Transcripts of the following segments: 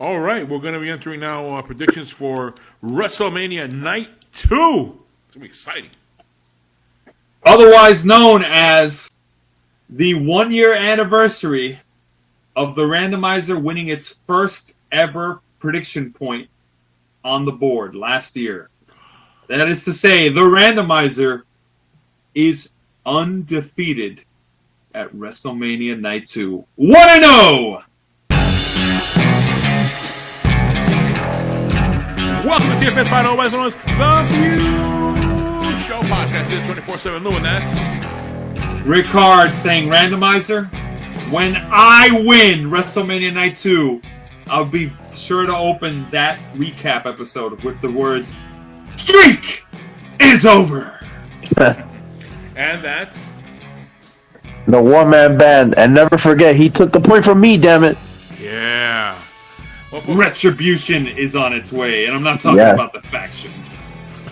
All right, we're going to be entering now predictions for WrestleMania Night 2. It's going to be exciting. Otherwise known as the 1-year anniversary of the randomizer winning its first ever prediction point on the board last year. That is to say, the randomizer is undefeated at WrestleMania Night 2. 1-0! Welcome to TFS Final West known as The View Show Podcast. It's 24/7 Lou, and that's Ric-Hard saying randomizer. When I win WrestleMania Night 2, I'll be sure to open that recap episode with the words, "Streak is over." And that's the one-man band. And never forget, he took the point from me, damn it. Yeah. Well, Retribution is on its way, and I'm not talking about the faction.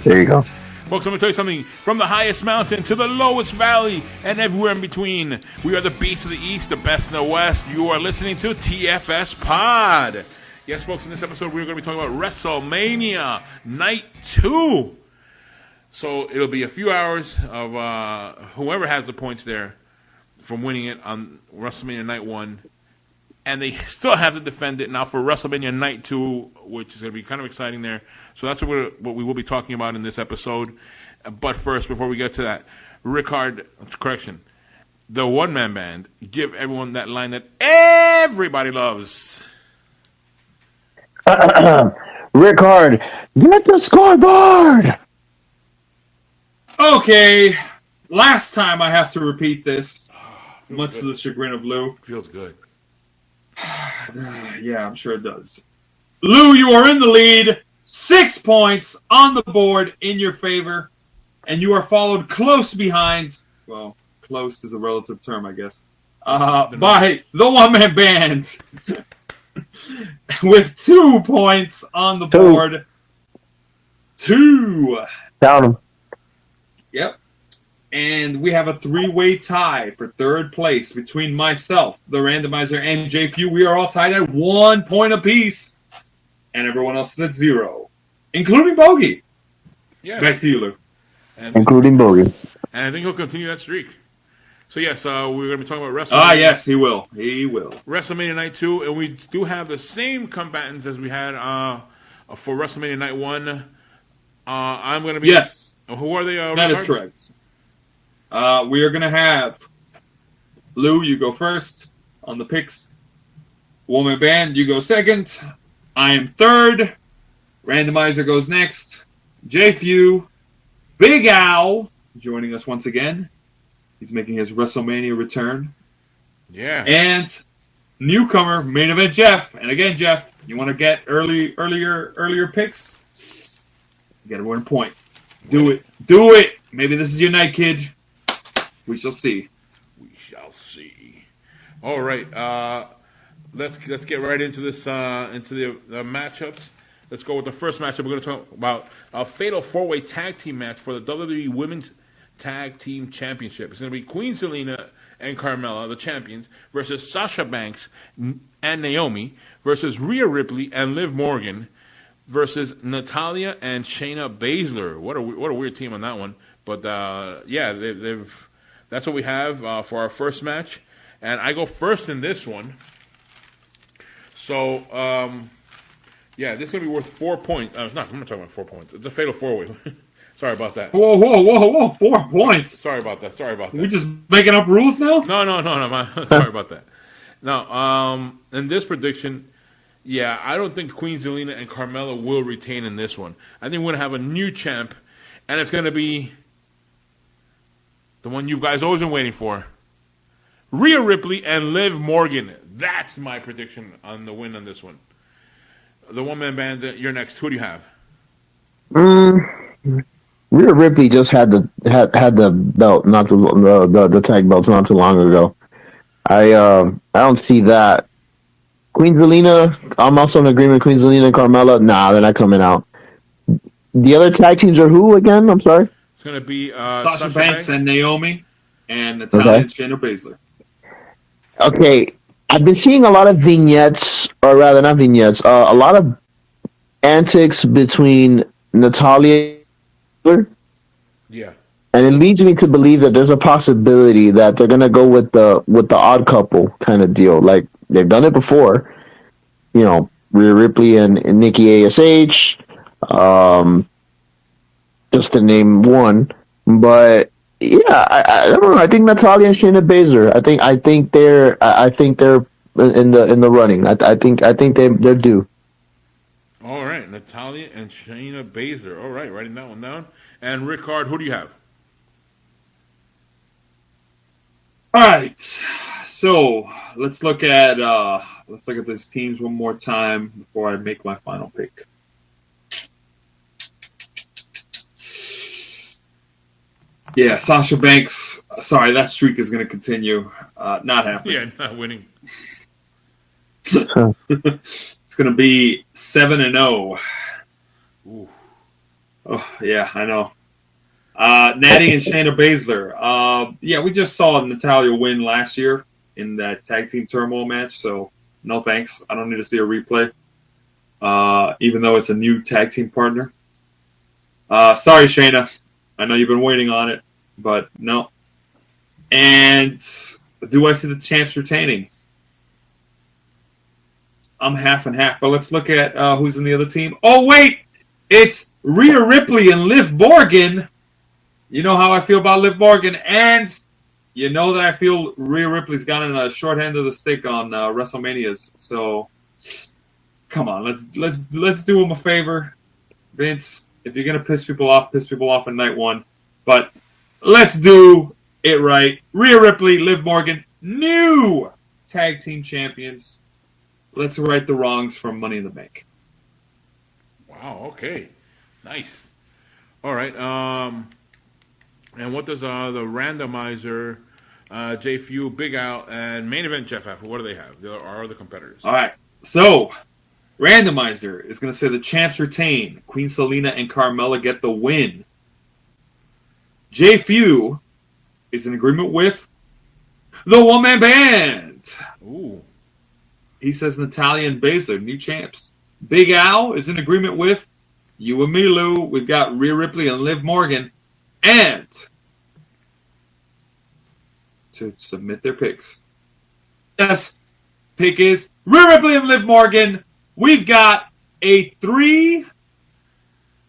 There you go. Folks, I'm going to tell you something. From the highest mountain to the lowest valley and everywhere in between, we are the beasts of the East, the best in the West. You are listening to TFS Pod. Yes, folks, in this episode, we're going to be talking about WrestleMania Night 2. So it'll be a few hours of whoever has the points there from winning it on WrestleMania Night 1. And they still have to defend it now for WrestleMania Night 2, which is going to be kind of exciting there. So that's what we will be talking about in this episode. But first, before we get to that, Ric-Hard, correction, the one-man band, give everyone that line that everybody loves. Ric-Hard, get the scoreboard! Okay, last time I have to repeat this, much to the chagrin of Lou. Feels good. Yeah, I'm sure it does. Lou, you are in the lead. 6 points on the board in your favor. And you are followed close behind. Well, close is a relative term, I guess. By the one-man band. With 2 points on the board. 2. Count them. Yep. And we have a 3-way tie for third place between myself, the randomizer, and JFU. We are all tied at 1 point apiece. And everyone else is at 0. Including Bogey. Yes. Back to you, Lou. Including Bogey. And I think he'll continue that streak. So, yes, we're going to be talking about WrestleMania. Yes, he will. He will. WrestleMania Night 2. And we do have the same combatants as we had for WrestleMania Night 1. I'm going to be... Yes. Who are they? That is correct. We are going to have Lou, you go first on the picks. Woman Band, you go second. I am third. Randomizer goes next. JFU, Big Al, joining us once again. He's making his WrestleMania return. Yeah. And newcomer, main event Jeff. And again, Jeff, you want to get earlier picks? You got to win a point. Do it. Do it. Maybe this is your night, kid. We shall see. We shall see. All right. Let's get right into this into the matchups. Let's go with the first matchup. We're going to talk about a fatal 4-way tag team match for the WWE Women's Tag Team Championship. It's going to be Queen Zelina and Carmella, the champions, versus Sasha Banks and Naomi, versus Rhea Ripley and Liv Morgan, versus Natalya and Shayna Baszler. What a weird team on that one. But they've that's what we have for our first match, and I go first in this one. So this is gonna be worth 4 points. I'm not talking about 4 points. It's a fatal 4-way. Sorry about that. Whoa! 4 points. Sorry about that. We just making up rules now? No. Sorry about that. Now, in this prediction. Yeah, I don't think Queen Zelina and Carmella will retain in this one. I think we're going to have a new champ, and it's going to be the one you guys always been waiting for. Rhea Ripley and Liv Morgan. That's my prediction on the win on this one. The one-man band, you're next. Who do you have? Rhea Ripley just had the belt, not the tag belts not too long ago. I don't see that. Queen Zelina, I'm also in agreement. Queen Zelina and Carmella, they're not coming out. The other tag teams are who again? I'm sorry. It's going to be Sasha Banks and Naomi, and Natalya and Shayna Baszler. Okay, I've been seeing a lot of vignettes, or rather not vignettes, a lot of antics between Natalya and Yeah. and it leads me to believe that there's a possibility that they're gonna go with the odd couple kind of deal. Like they've done it before, Rhea Ripley and Nikki ASH, just to name one. But yeah, I don't know. I think Natalya and Shayna Baszler. I think they're in the running. I think they're due. All right, Natalya and Shayna Baszler. All right, writing that one down. And Ric-Hard, who do you have? All right, so let's look at these teams one more time before I make my final pick. Yeah, Sasha Banks. Sorry, that streak is going to continue. Not happening. Yeah, not winning. It's going to be 7-0. Ooh. Oh yeah, I know. Natty and Shayna Baszler. Yeah, we just saw Natalya win last year in that tag team turmoil match, so no thanks. I don't need to see a replay. Even though it's a new tag team partner. Sorry, Shayna. I know you've been waiting on it, but no. And do I see the champs retaining? I'm half and half, but let's look at who's in the other team. Oh, wait! It's Rhea Ripley and Liv Morgan. You know how I feel about Liv Morgan, and you know that I feel Rhea Ripley's gotten a short end of the stick on WrestleManias. So, come on, let's do him a favor, Vince. If you're gonna piss people off in night one. But let's do it right. Rhea Ripley, Liv Morgan, new tag team champions. Let's right the wrongs from Money in the Bank. Wow. Okay. Nice. All right. And what does the randomizer, J Few, Big Al, and main event Jeff have? What do they have? There are the competitors. All right. So, randomizer is going to say the champs retain. Queen Zelina and Carmella get the win. J Few is in agreement with the one-man band. Ooh. He says Natalya and Baszler, new champs. Big Al is in agreement with you and me, Lou. We've got Rhea Ripley and Liv Morgan. And to submit their picks. Yes, pick is Rhea Ripley and Liv Morgan. We've got a 3-1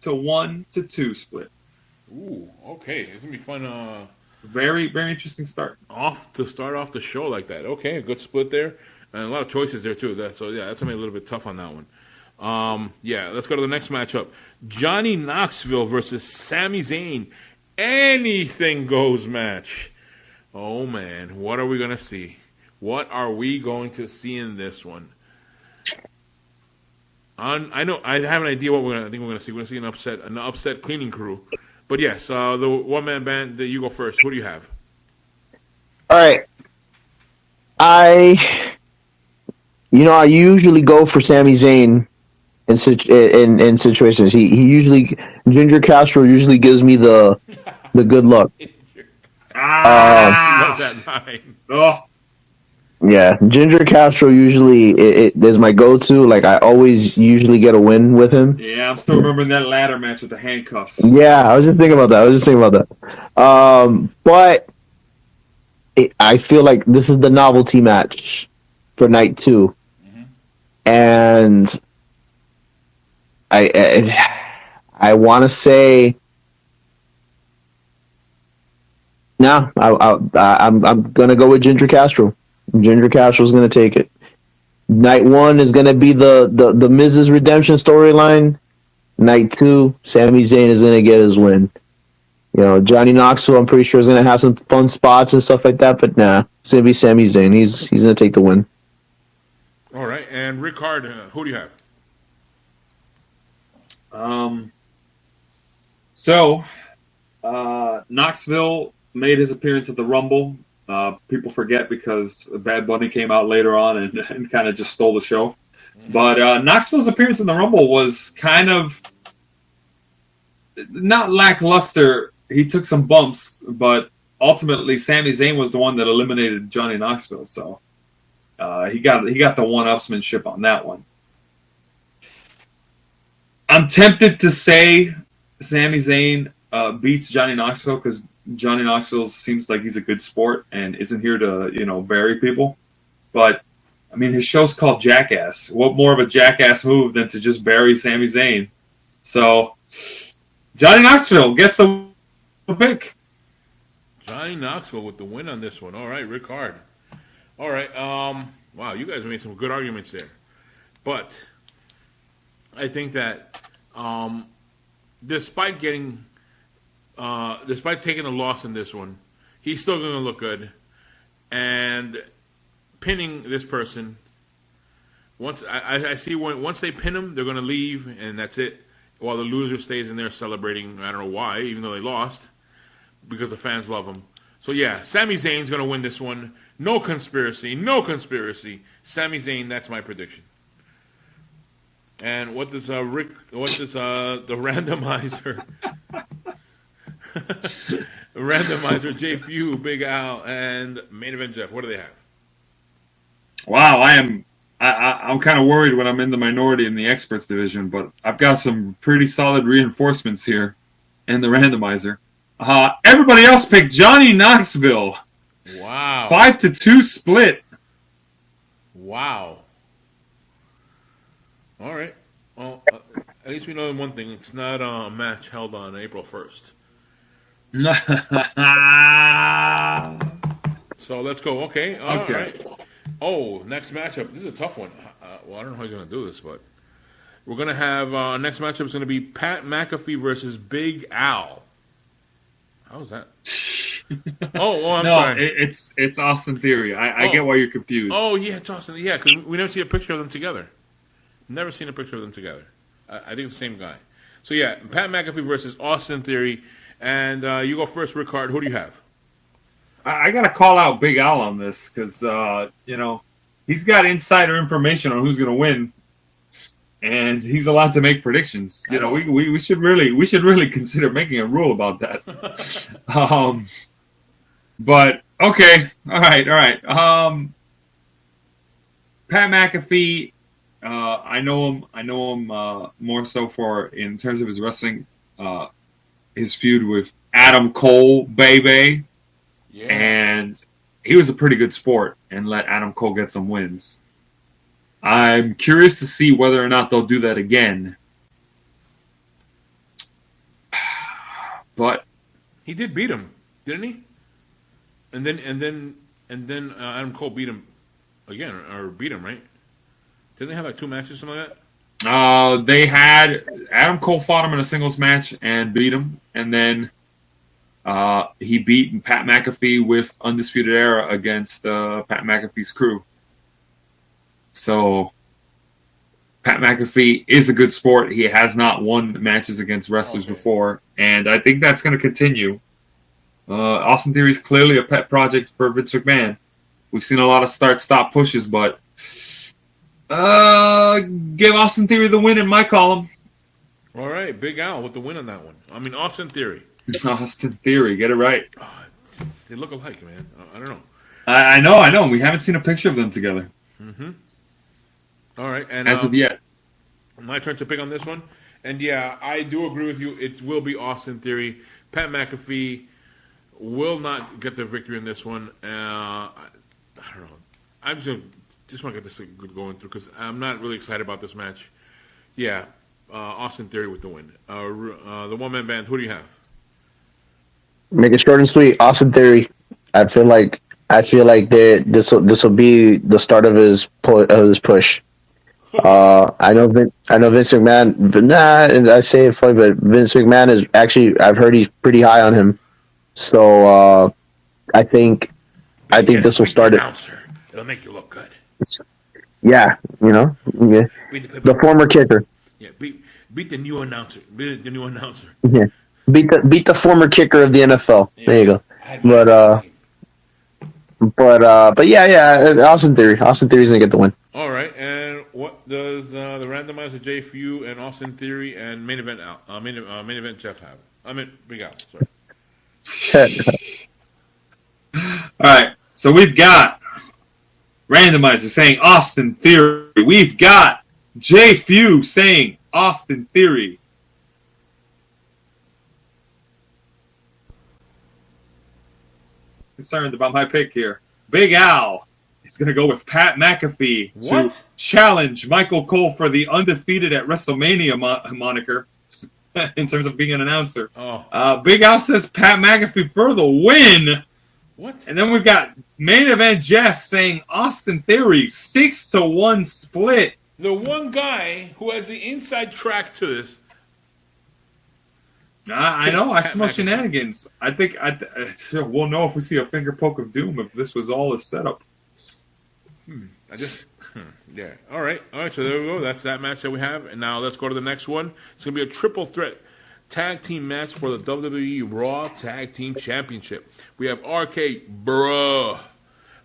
to 2 split. Ooh. Okay. It's gonna be fun. Very, very interesting start. Start off the show like that. Okay, a good split there, and a lot of choices there too. That's gonna be a little bit tough on that one. Yeah, let's go to the next matchup. Johnny Knoxville versus Sami Zayn. Anything goes match. Oh man, what are we gonna see? What are we going to see in this one? I know I have an idea what I think we're gonna see. We're gonna see an upset cleaning crew. But yes, the one-man band, you go first. Who do you have? All right. I usually go for Sami Zayn in situations. He usually, Ginger Castro usually gives me the good luck. Love that line. Oh. Yeah, Ginger Castro usually is my go-to. Like, I always usually get a win with him. Yeah, I'm still remembering that ladder match with the handcuffs. Yeah, I was just thinking about that. But I feel like this is the novelty match for night 2. Mm-hmm. And I want to say... No, I'm going to go with Ginger Castro. Ginger Castro's going to take it. Night 1 is going to be the Miz's redemption storyline. Night 2, Sami Zayn is going to get his win. Johnny Knoxville, I'm pretty sure, is going to have some fun spots and stuff like that, but nah, it's going to be Sami Zayn. He's going to take the win. All right, and Ric-Hard, who do you have? So, Knoxville made his appearance at the Rumble. People forget because Bad Bunny came out later on and kind of just stole the show. Mm-hmm. But Knoxville's appearance in the Rumble was kind of not lackluster. He took some bumps, but ultimately Sami Zayn was the one that eliminated Johnny Knoxville. So He got the one-upsmanship on that one. I'm tempted to say Sami Zayn beats Johnny Knoxville because Johnny Knoxville seems like he's a good sport and isn't here to, bury people. But, I mean, his show's called Jackass. What more of a jackass move than to just bury Sami Zayn? So, Johnny Knoxville gets the pick. Johnny Knoxville with the win on this one. All right, Ric-Hard. All right, wow, you guys made some good arguments there. But I think that despite taking a loss in this one, he's still going to look good. And pinning this person, once they pin him, they're going to leave, and that's it. While the loser stays in there celebrating, I don't know why, even though they lost, because the fans love him. So yeah, Sami Zayn's going to win this one. No conspiracy. Sami Zayn, that's my prediction. And what does the randomizer randomizer J Few, Big Al, and Main Event Jeff, what do they have? Wow, I'm kind of worried when I'm in the minority in the experts division, but I've got some pretty solid reinforcements here in the randomizer. Everybody else picked Johnny Knoxville. Wow. 5-2 split. Wow. All right. Well, at least we know one thing. It's not a match held on April 1st. So let's go. Okay. All right. Oh, next matchup. This is a tough one. Well, I don't know how you're going to do this, but we're going to have next matchup is going to be Pat McAfee versus Big Al. How's that? I'm sorry. It's Austin Theory. I get why you're confused. Oh, yeah, it's Austin. Yeah, because we never see a picture of them together. Never seen a picture of them together. I think it's the same guy. So, yeah, Pat McAfee versus Austin Theory. And you go first, Ric-Hard. Who do you have? I got to call out Big Al on this because, he's got insider information on who's going to win. And he's allowed to make predictions. We should really consider making a rule about that. But okay, all right. Pat McAfee, I know him more so for in terms of his wrestling, his feud with Adam Cole, baby, and he was a pretty good sport and let Adam Cole get some wins. I'm curious to see whether or not they'll do that again. But he did beat him, didn't he? And then Adam Cole beat him again, or beat him, right? Didn't they have like 2 matches or something like that? They had Adam Cole fought him in a singles match and beat him, and then he beat Pat McAfee with Undisputed Era against Pat McAfee's crew. So, Pat McAfee is a good sport. He has not won matches against wrestlers before, and I think that's going to continue. Austin Theory is clearly a pet project for Vince McMahon. We've seen a lot of start-stop pushes, but give Austin Theory the win in my column. All right, Big Al with the win on that one. I mean, Austin Theory. Austin Theory, get it right. They look alike, man. I don't know. I know. We haven't seen a picture of them together. Mm-hmm. All right, and as of yet, my turn to pick on this one. And yeah, I do agree with you. It will be Austin Theory. Pat McAfee will not get the victory in this one. I don't know. I'm just want to get this going through because I'm not really excited about this match. Yeah, Austin Theory with the win. The one-man band. Who do you have? Make it short and sweet. Austin Theory. I feel like this will be the start of his push. I know Vince McMahon, but I say it funny, but Vince McMahon is actually, I've heard he's pretty high on him. So I think this will start it. It'll make you look good. Yeah, the former kicker. Yeah, beat the new announcer. Beat the new announcer. Yeah, beat the former kicker of the NFL. Yeah. There you go. But yeah, Austin Theory's gonna get the win. All right, and what does the randomizer J Few and Austin Theory and main event Jeff have? I mean, Big Al. Sorry. All right, so we've got Randomizer saying Austin Theory. We've got J. Few saying Austin Theory. Concerned about my pick here. Big Al is going to go with Pat McAfee to challenge Michael Cole for the undefeated at WrestleMania moniker in terms of being an announcer. Big Al says Pat McAfee for the win. What? And then we've got main event Jeff saying Austin Theory 6-1 split. The one guy who has the inside track to this. I know. I smell shenanigans. I think we'll know if we see a finger poke of doom if this was all a setup. Yeah. All right. So there we go. That's that match that we have. And now let's go to the next one. It's going to be a triple threat tag team match for the WWE Raw Tag Team Championship. We have RK Bro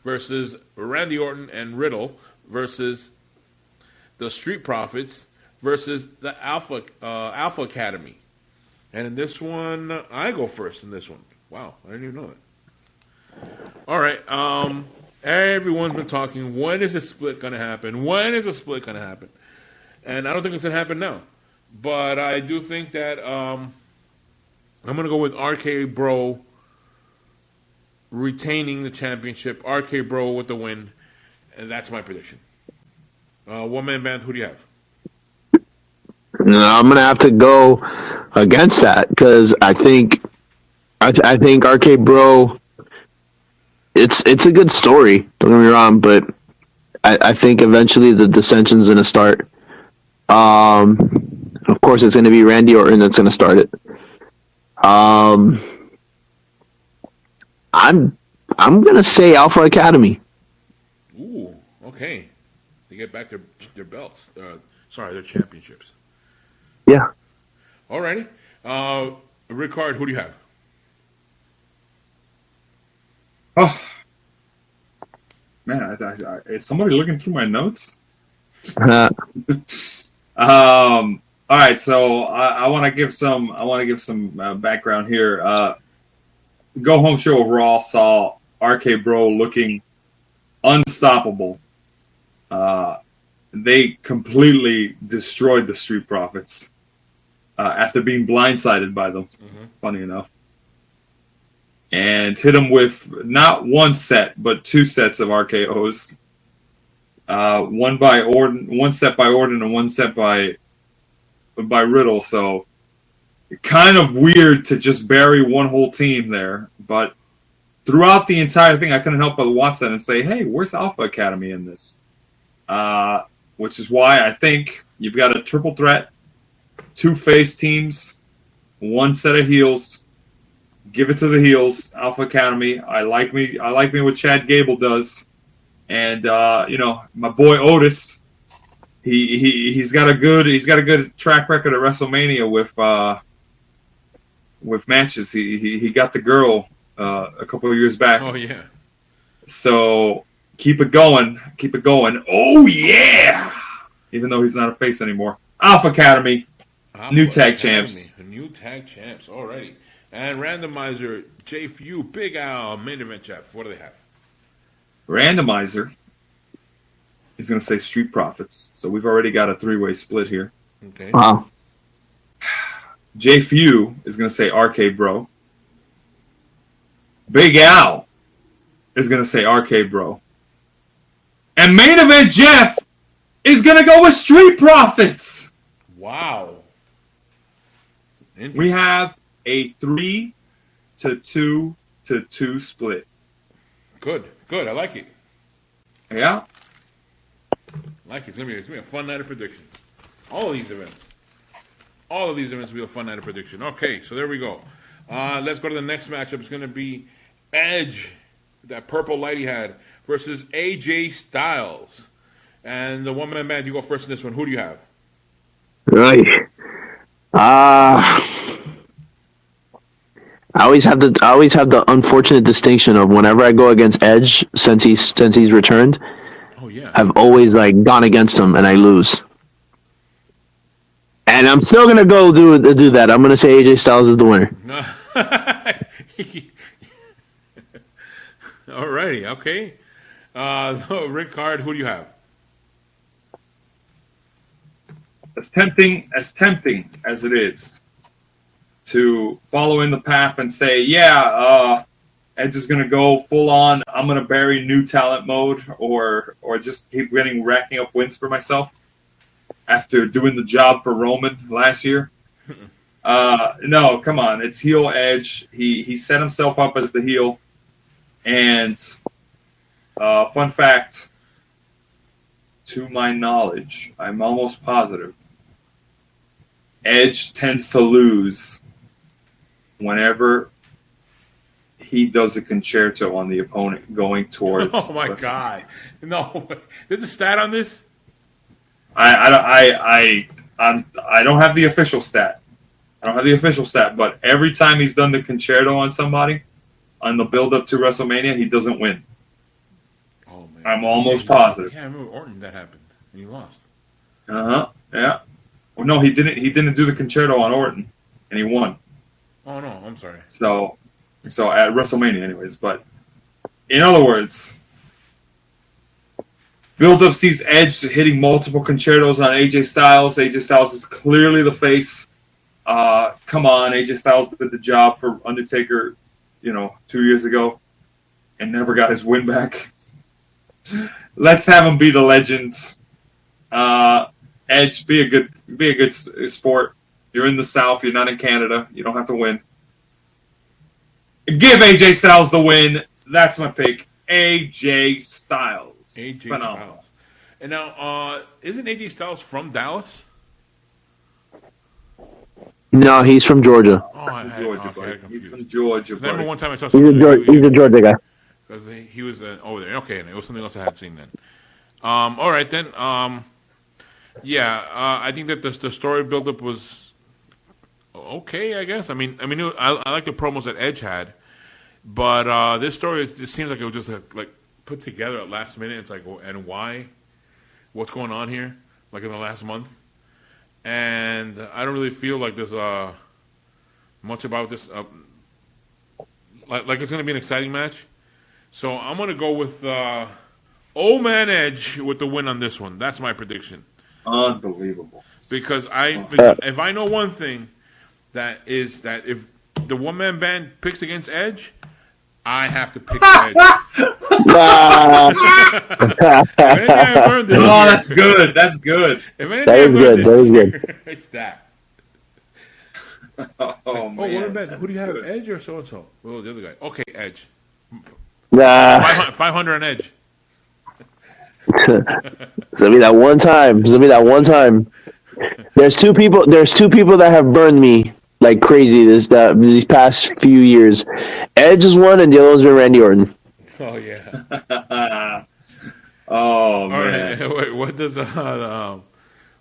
versus Randy Orton and Riddle versus the Street Profits versus the Alpha Academy. And in this one, I go first in this one. Wow, I didn't even know that. All right, everyone's been talking, when is the split going to happen? When is the split going to happen? And I don't think it's going to happen now. But I do think that I'm going to go with RK Bro retaining the championship, RK Bro with the win, and that's my prediction. One-man band, who do you have? No, I'm gonna have to go against that because I think RK Bro. It's a good story. Don't get me wrong, but I think eventually the dissension's gonna start. Of course, it's gonna be Randy Orton that's gonna start it. I'm gonna say Alpha Academy. Ooh, okay. They get back their belts. Their championships. Yeah. Alrighty. Ric-Hard, who do you have? Oh, man, is somebody looking through my notes? All right, so I want to give some background here. Go Home Show of Raw saw RK Bro looking unstoppable. They completely destroyed the Street Profits after being blindsided by them, funny enough. And hit them with not one set, but two sets of RKOs. One set by Orton, and one set by Riddle. So kind of weird to just bury one whole team there. But throughout the entire thing, I couldn't help but watch that and say, hey, where's Alpha Academy in this? Which is why I think you've got a triple threat, two face teams, one set of heels. Give it to the heels, Alpha Academy. I like me what Chad Gable does, and my boy Otis. He's got a good track record at WrestleMania with matches. He got the girl a couple of years back. Oh yeah. So keep it going. Oh yeah. Even though he's not a face anymore. Alpha Academy. New tag champs. New tag champs. Alrighty. And randomizer, J. Few, Big Al, main event chap. What do they have? Randomizer is going to say Street Profits. So we've already got a three-way split here. Okay. Wow. J. Few is going to say RK Bro. Big Al is going to say RK Bro. And main event Jeff is going to go with Street Profits. Wow. We have a 3-2 split. Good. I like it. Yeah. It's gonna be a fun night of predictions. All of these events will be a fun night of prediction. Okay, so there we go. Let's go to the next matchup. It's gonna be Edge, that purple light he had, versus AJ Styles. And the one-man band, you go first in this one. Who do you have? Right. I always have the unfortunate distinction of whenever I go against Edge since he's returned. Oh yeah. I've always gone against him and I lose. And I'm still gonna go do that. I'm gonna say AJ Styles is the winner. Alrighty, okay. Ric-Hard, who do you have? As tempting as it is to follow in the path and say, Edge is going to go full on, I'm going to bury new talent mode, or just keep racking up wins for myself after doing the job for Roman last year. No, come on. It's heel Edge. He set himself up as the heel. And fun fact, to my knowledge, I'm almost positive, Edge tends to lose whenever he does a concerto on the opponent going towards. Oh my God! No, there's a stat on this. I don't have the official stat. But every time he's done the concerto on somebody on the build up to WrestleMania, he doesn't win. Oh man! I'm almost positive. Yeah, I remember Orton that happened and he lost. Yeah. Well, no, he didn't. He didn't do the concerto on Orton, and he won. Oh no, I'm sorry. So at WrestleMania, anyways. But in other words, build-up sees Edge hitting multiple concertos on AJ Styles. AJ Styles is clearly the face. Come on, AJ Styles did the job for Undertaker, 2 years ago, and never got his win back. Let's have him be the legend. Edge, be a good sport. You're in the South. You're not in Canada. You don't have to win. Give AJ Styles the win. That's my pick. AJ Styles. AJ Phenomenal. Styles. And now, isn't AJ Styles from Dallas? No, he's from Georgia. Oh, I had, Georgia, okay, I buddy. got He's confused. from Georgia, I remember buddy. one time I saw He's something. a Georgia guy. Because he was over there. Okay, and it was something else I had seen then. All right, then. I think that the story buildup was okay, I guess. I like the promos that Edge had, but this story, it seems like it was just like put together at last minute. It's like, and why? What's going on here? Like in the last month? And I don't really feel like there's much about this. Like it's going to be an exciting match. So I'm going to go with Old Man Edge with the win on this one. That's my prediction. Unbelievable. Because if I know one thing, that is that if the one-man band picks against Edge, I have to pick Edge. That's good. That's good. That is good. It's that. Oh, man. What about who do you have? Edge or so and so? Oh, the other guy. Okay, Edge. 500 on Edge. It'll be that one time. There's two people that have burned me like crazy these past few years. Edge is one, and the other one's been Randy Orton. Oh yeah. Oh man. All right. Wait, what does the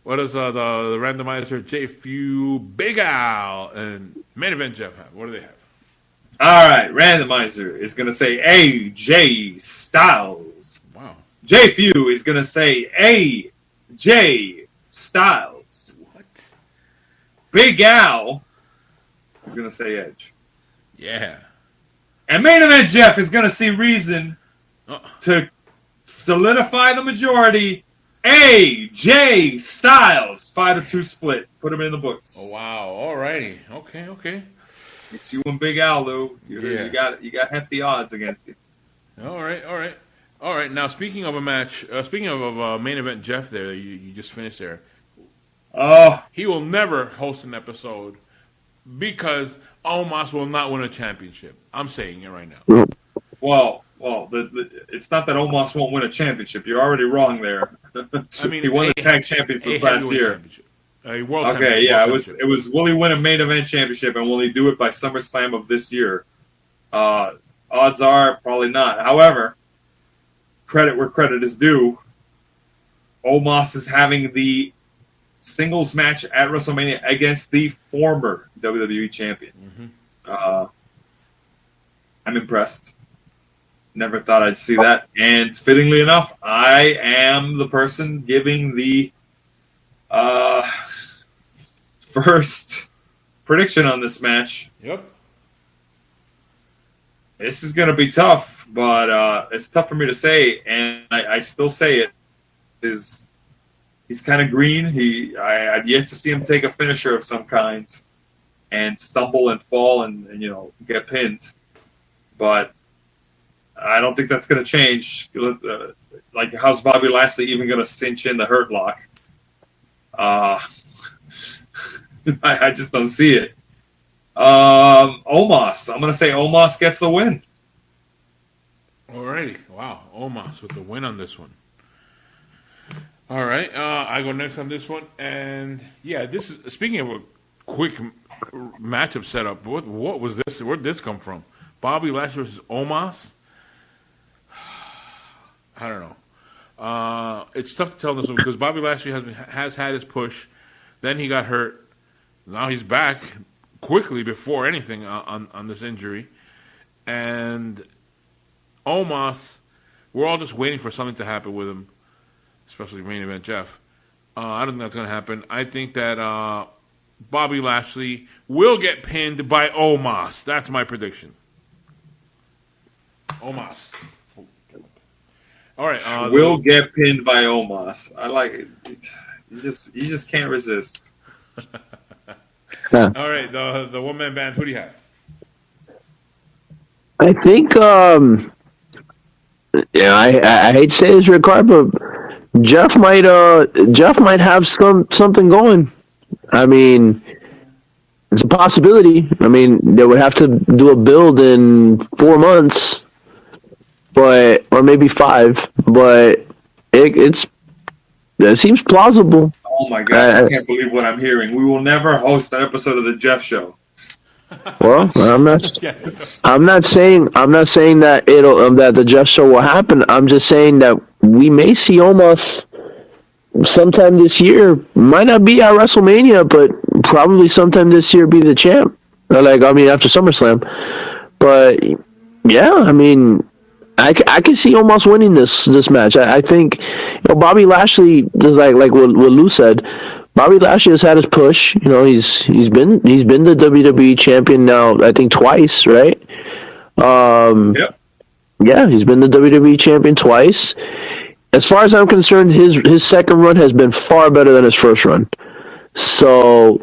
randomizer J-Few, Big Al, and Main Event Jeff have? What do they have? All right, randomizer is gonna say AJ Styles. Wow. J-Few is gonna say AJ Styles. What? Big Al is gonna say Edge. Yeah. And Main Event Jeff is gonna see reason to solidify the majority. AJ Styles, 5-2 split. Put him in the books. Oh wow. Alrighty. Okay. It's you and Big Al, Lou. You got hefty odds against you. All right. Now speaking of a match, speaking of Main Event Jeff, there you just finished there. He will never host an episode because Omos will not win a championship. I'm saying it right now. Well, it's not that Omos won't win a championship. You're already wrong there. He won the tag championship last year. A world championship. It was will he win a main event championship, and will he do it by SummerSlam of this year? Odds are probably not. However, credit where credit is due. Omos is having the singles match at WrestleMania against the former WWE champion. Mm-hmm. I'm impressed. Never thought I'd see that. And fittingly enough, I am the person giving the first prediction on this match. Yep. This is going to be tough, but it's tough for me to say. And I still say it, is he's kind of green. I've yet to see him take a finisher of some kind and stumble and fall and get pinned. But I don't think that's going to change. Like, how's Bobby Lashley even going to cinch in the Hurt Lock? I just don't see it. Omos. I'm going to say Omos gets the win. Alrighty. Wow. Omos with the win on this one. All right. I go next on this one. And, yeah, this is, speaking of a quick matchup setup, what was this? Where did this come from? Bobby Lashley versus Omos? I don't know. It's tough to tell this one because Bobby Lashley has had his push. Then he got hurt. Now he's back quickly before anything on this injury. And Omos, we're all just waiting for something to happen with him, especially main event Jeff. I don't think that's going to happen. I think that Bobby Lashley will get pinned by Omos. That's my prediction. Omos. All right. Will get pinned by Omos. I like it. You just can't resist. All right. The one-man band. Who do you have? I think, I hate to say this, Ric-Hard, but Jeff might have something going. I mean, it's a possibility. I mean, they would have to do a build in 4 months, or maybe 5. But it seems plausible. Oh my God! I can't believe what I'm hearing. We will never host an episode of the Jeff Show. Well, I'm not saying that that the Jeff Show will happen. I'm just saying that we may see Omos sometime this year. Might not be at WrestleMania, but probably sometime this year be the champ. After SummerSlam. But yeah, I mean, I can see Omos winning this match. I think Bobby Lashley is like what Lou said. Bobby Lashley has had his push. He's been the WWE champion now, I think twice, right? Yep. Yeah, he's been the WWE champion twice. As far as I'm concerned, his second run has been far better than his first run. So,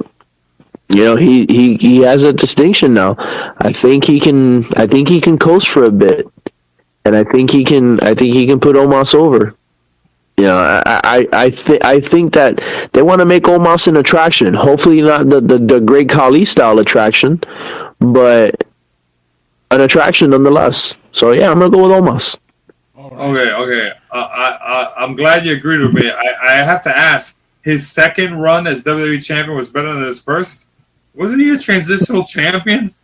he has a distinction now. I think he can coast for a bit, and I think he can put Omos over. I think that they want to make Omos an attraction. Hopefully not the Great Khali style attraction, but an attraction nonetheless. So yeah, I'm gonna go with Omos. Okay. I'm glad you agreed with me. I have to ask. His second run as WWE champion was better than his first. Wasn't he a transitional champion?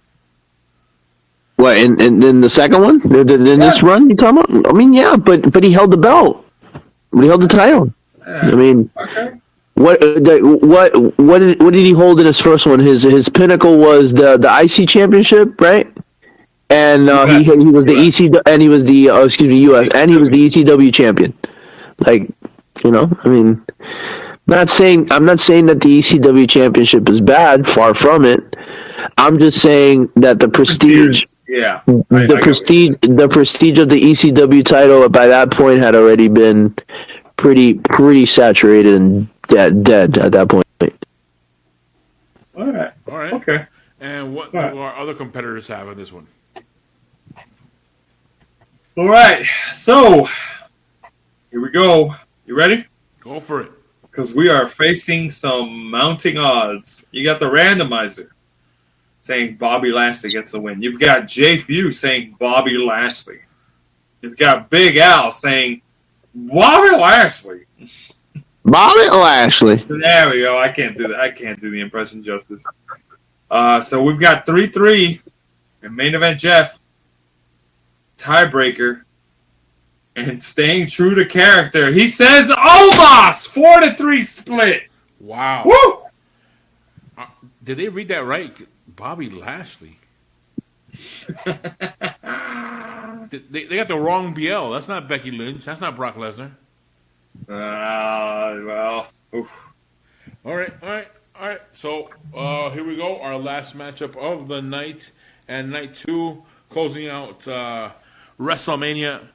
What in the second one? In this run, you talking about? I mean, yeah, but he held the belt. He held the title. Yeah. I mean, okay. What did he hold in his first one? His pinnacle was the IC championship, right? And he was the ECW, and he was the US, and he was the ECW champion. I mean, I'm not saying that the ECW championship is bad. Far from it. I'm just saying that the prestige. Yeah. The prestige of the ECW title by that point had already been pretty saturated and dead at that point. All right. Okay. And what do our other competitors have in this one? All right. So here we go. You ready? Go for it. Because we are facing some mounting odds. You got the randomizer saying Bobby Lashley gets the win. You've got Jay Few saying Bobby Lashley. You've got Big Al saying Bobby Lashley. Bobby Lashley. There we go. I can't do that. I can't do the impression justice. So we've got 3-3 in main event Jeff. Tiebreaker. And staying true to character, he says Omos 4-3 split. Wow. Woo! Did they read that right? Bobby Lashley. They got the wrong BL. That's not Becky Lynch. That's not Brock Lesnar. Well. Oof. All right. So here we go. Our last matchup of the night and night 2, closing out WrestleMania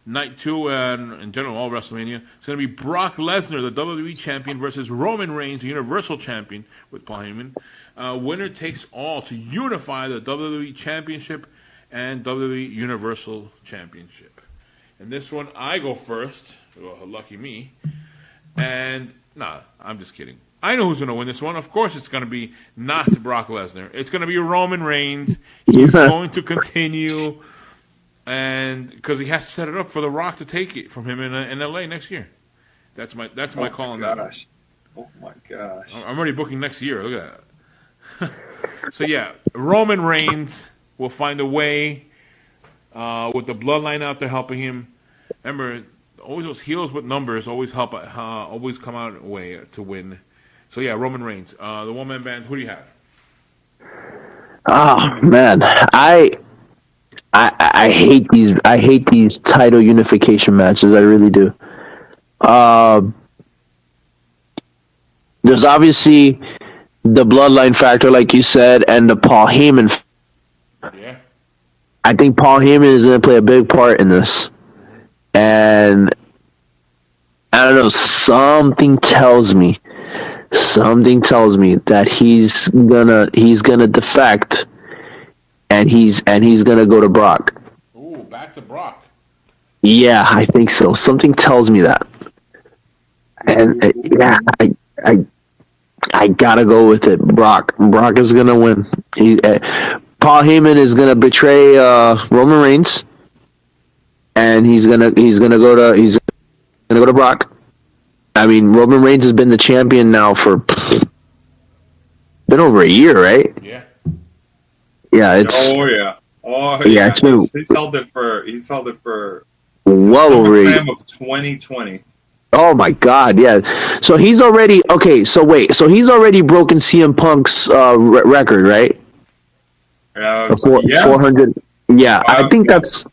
Night 2 and in general all WrestleMania. It's going to be Brock Lesnar, the WWE Champion, versus Roman Reigns, the Universal Champion, with Paul Heyman. Winner takes all to unify the WWE Championship and WWE Universal Championship. And this one, I go first. Well, lucky me. And, I'm just kidding. I know who's going to win this one. Of course it's going to be not Brock Lesnar. It's going to be Roman Reigns. He's going to continue, and because he has to set it up for The Rock to take it from him in LA next year. That's my call on that. Oh my gosh! I'm already booking next year. Look at that. So yeah, Roman Reigns will find a way with the bloodline out there helping him. Remember, always those heels with numbers always help. Always come out a way to win. So yeah, Roman Reigns. The one-man band. Who do you have? Oh man, I hate these. I hate these title unification matches. I really do. There's obviously the bloodline factor, like you said, and the Paul Heyman. Yeah. I think Paul Heyman is going to play a big part in this, and I don't know. Something tells me that he's gonna defect, and he's gonna go to Brock. Ooh, back to Brock. Yeah, I think so. Something tells me that, and I gotta go with it. Brock is gonna win. Paul Heyman is gonna betray Roman Reigns, and he's gonna go to Brock. I mean, Roman Reigns has been the champion now for been over a year, right? Yeah. Yeah, it's. Oh yeah. It's been. He's held it for well over a year of 2020. Oh my God! Yeah. So he's already okay. So wait. So he's already broken CM Punk's record, right? Yeah. 400. Yeah, I think that's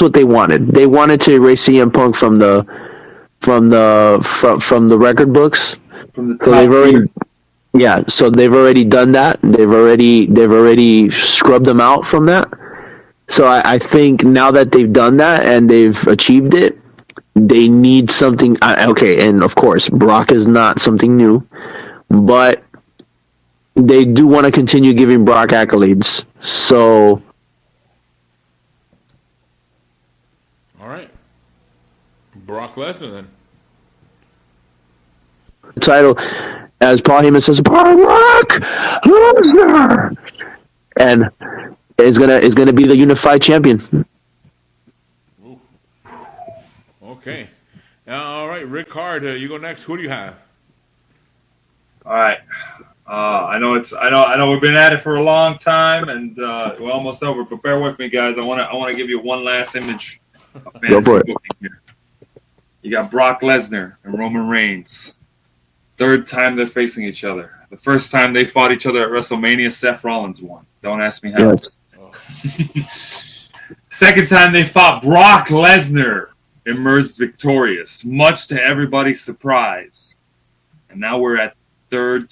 what they wanted. They wanted to erase CM Punk from the record books. From the top so they've already done that. They've already scrubbed them out from that. So I think now that they've done that and they've achieved it, they need something. Okay, and of course Brock is not something new, but they do want to continue giving Brock accolades. So. All right. Brock Lesnar then. Title, as Paul Heyman says, Brock Lesnar, and is gonna be the unified champion. Ooh. Okay. All right, Ric-Hard, you go next. Who do you have? All right. I know we've been at it for a long time, and we're almost over. But bear with me, guys. I want to give you one last image of fantasy booking here. You got Brock Lesnar and Roman Reigns. Third time they're facing each other. The first time they fought each other at WrestleMania, Seth Rollins won. Don't ask me how. Yes. Second time they fought, Brock Lesnar emerged victorious, much to everybody's surprise. And now we're at third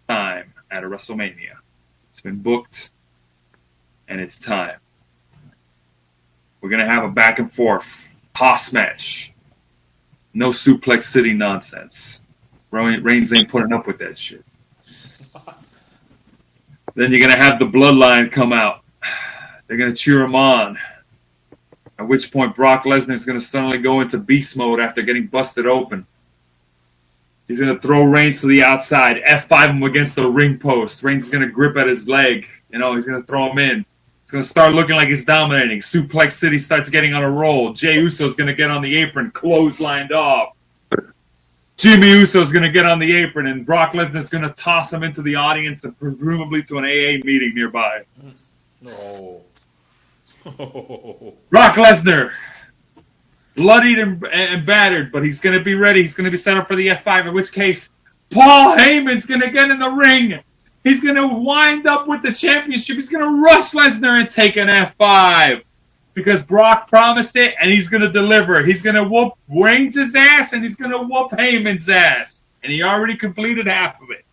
time at a WrestleMania. It's been booked, and it's time. We're going to have a back and forth toss match. No Suplex City nonsense. Reigns ain't putting up with that shit. Then you're going to have the Bloodline come out. They're going to cheer him on. At which point Brock Lesnar is going to suddenly go into beast mode after getting busted open. He's going to throw Reigns to the outside, F5 him against the ring post. Reigns is going to grip at his leg. He's going to throw him in. It's going to start looking like he's dominating. Suplex City starts getting on a roll. Jey Uso's going to get on the apron, clotheslined off. Jimmy Uso's going to get on the apron, and Brock Lesnar's going to toss him into the audience and presumably to an AA meeting nearby. No. Brock Lesnar, bloodied and battered, but he's going to be ready. He's going to be set up for the F5, in which case Paul Heyman's going to get in the ring. He's going to wind up with the championship. He's going to rush Lesnar and take an F5 because Brock promised it, and he's going to deliver. He's going to whoop Reigns' ass, and he's going to whoop Heyman's ass. And he already completed half of it.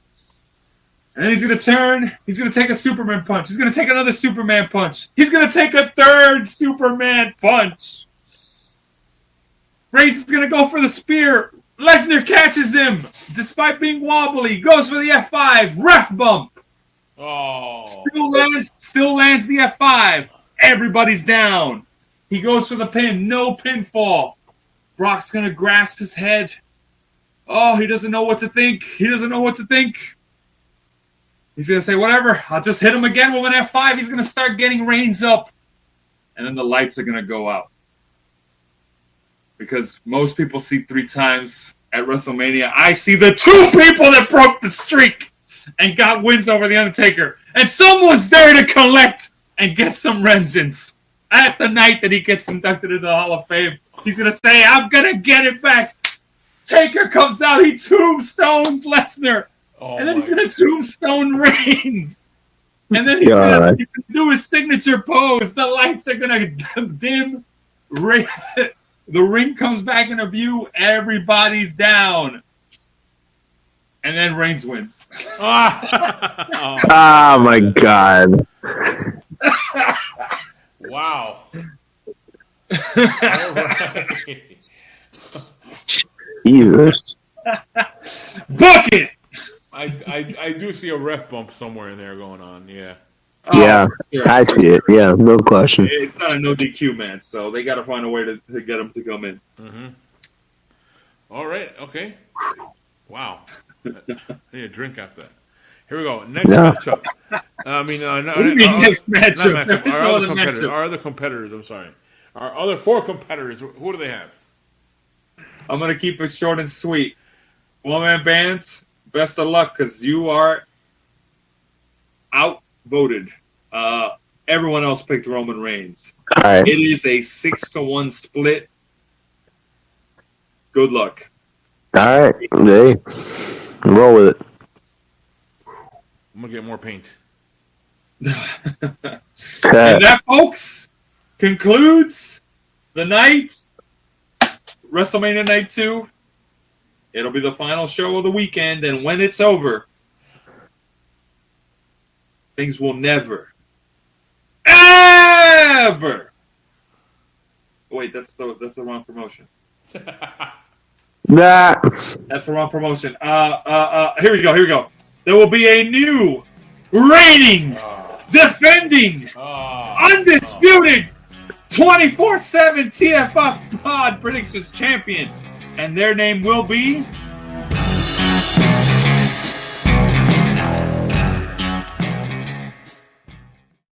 And then he's going to turn. He's going to take a Superman punch. He's going to take another Superman punch. He's going to take a third Superman punch. Reigns is going to go for the spear. Lesnar catches him. Despite being wobbly, goes for the F5. Ref bump. Oh. Still lands the F5. Everybody's down. He goes for the pin. No pinfall. Brock's going to grasp his head. Oh, he doesn't know what to think. He's going to say, whatever, I'll just hit him again with an F5. He's going to start getting Reigns up. And then the lights are going to go out. Because most people see 3 times at WrestleMania. I see the 2 people that broke the streak and got wins over The Undertaker. And someone's there to collect and get some vengeance. At the night that he gets inducted into the Hall of Fame, he's going to say, I'm going to get it back. Taker comes out, he tombstones Lesnar. And then he's going to tombstone Reigns. And then he's going to do his signature pose. The lights are going to dim. The ring comes back into view. Everybody's down. And then Reigns wins. Oh, my God. Wow. All right. Jesus. Book it! I do see a ref bump somewhere in there going on, yeah. Yeah, sure. I see it. Yeah, no question. It's not a no DQ match, so they got to find a way to get him to come in. Mm-hmm. All right, okay. Wow. I need a drink after that. Here we go. Next matchup. Next matchup? Our other competitors, I'm sorry. Our other 4 competitors, who do they have? I'm going to keep it short and sweet. One-man bands, best of luck, because you are outvoted. Everyone else picked Roman Reigns. All right. It is a 6-1 split. Good luck. All right. Hey, roll with it. I'm going to get more paint. And that, folks, concludes the night. WrestleMania Night 2. It'll be the final show of the weekend, and when it's over, things will never, ever. Wait, that's the wrong promotion. Nah. That's the wrong promotion. Here we go. There will be a new, reigning, defending, undisputed 24/7 TFS Pod Predictions champion, and their name will be